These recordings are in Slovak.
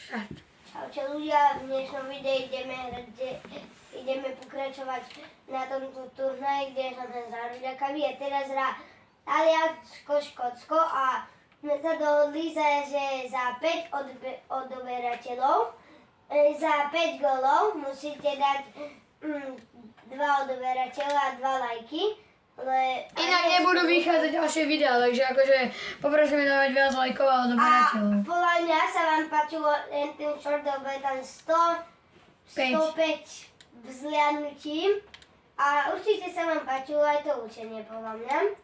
Čaute ľudia, v dnešnom videu ideme pokračovať na tomto turnaji, kde som ten zároďakavý a teraz hrá Taliansko, Škótsko a sme sa dohodli, že za 5 odoberateľov, za 5 golov musíte dať 2 odoberateľa a 2 lajky. Inak nebudú vychádzať ďalšie videá, takže akože poprosíme dávať viac lajkov a odoberateľov. A podľa mňa sa vám páčilo ten short, lebo je tam 105 vzliadnutí a určite sa vám páčilo aj to učenie, podľa mňa.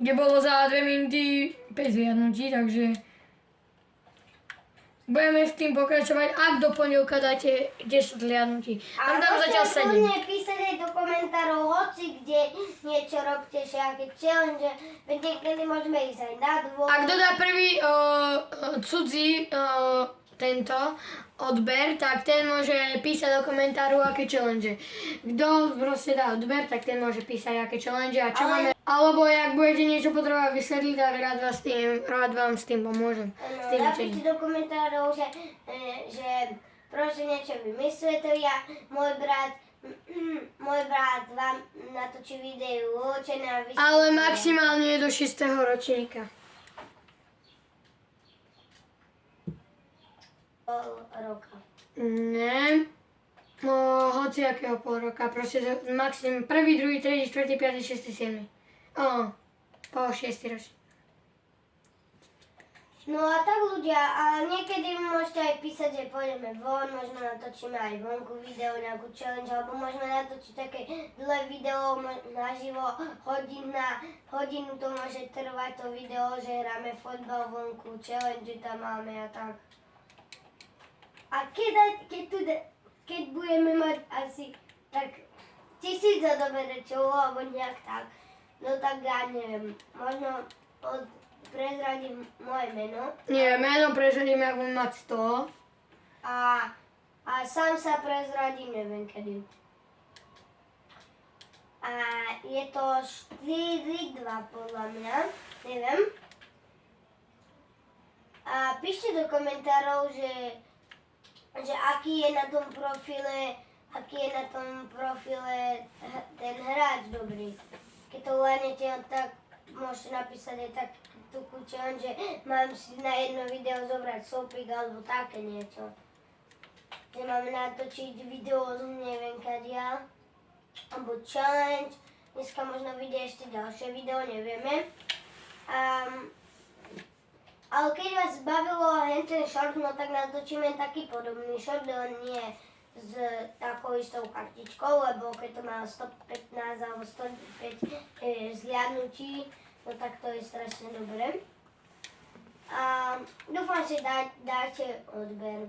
Kde bolo za 2 minúty 5 vzliadnutí, takže budeme s tým pokračovať, ak do pondelka dáte 10 vzliadnutí. A tam zatiaľ 7. môžete písať aj do komentárov, hoci kde niečo robte, aké challenge, veď niekedy môžeme ísť aj na dvor. A kto dá prvý cudzí tento odber, tak ten môže písať do komentáru, aké challenge. Kto proste dá odber, tak ten môže písať, aké challenge a čo máme. Alebo ak budete niečo potrebovať vysvetliť, tak rád vám s tým pomôžem. Napíšte do komentárov, že prosím niečo vymyslieť, môj brat vám natočí video učené a vysvetlí. Ale maximálne do 6. ročníka. Roka. Ne, hociakého pol roka, proste maximum 1., 2., 3., 4., 5., 6., 7. Po 6. ročník. No a tak ľudia, a niekedy môžete aj písať, že pôjdeme von, možno natočíme aj vonku video, nejakú challenge, alebo môžeme natočiť také dlhé video naživo, hodinu to môže trvať to video, že hráme fotbal vonku, challenge tam máme a tak. A keď budeme mať asi tak 1000 odoberateľov alebo nejak tak, no tak ja neviem, možno prezradím moje meno. Nie, meno prezradím, ak budem mať 100. A sám sa prezradím, neviem kedy. A je to 4-2 podľa mňa, neviem. A píšte do komentárov, že aký je na tom profile ten hráč dobrý. Keď to uľanete, tak môžete napísať aj takú challenge, že mám si na jedno video zobrať sopík alebo také niečo. Že máme natočiť video z neviem kadia, alebo challenge. Dneska možno vyjde ešte ďalšie video, nevieme. Ale keď vás bavilo ten short, no tak natočíme taký podobný short, len nie s takou istou kartičkou, lebo keď to má 115 alebo 105 zliadnutí, no tak to je strašne dobré. A dúfam, že dáte odber,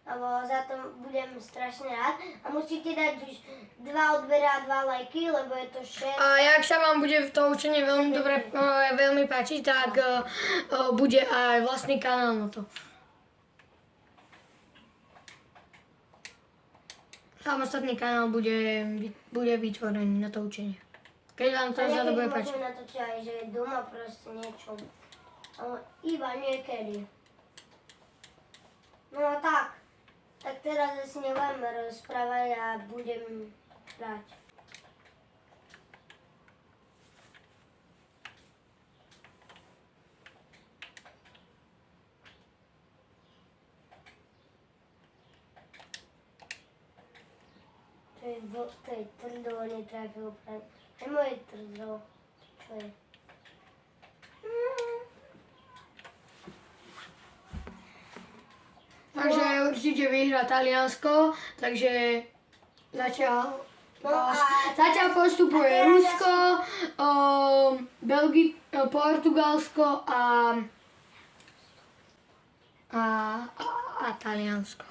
lebo za to budem strašne rád. A musíte dať už 2 odbery a 2 lajky, lebo je to 6. A jak sa vám bude to učenie veľmi páčiť, tak bude aj vlastný kanál na to. Samostatný kanál bude vytvorený na to učenie. Keď vám to za to bude páčiť. Môžeme natočiť aj, že doma proste niečo. Ale iba niekedy. No a tak teraz asi nebudeme rozprávať a budem hrať. To je trdo, netrafil práve. Aj moje trdo. Čo je? Takže určite vyhrá Taliansko, takže zatiaľ postupuje Rusko, Portugalsko a Taliansko.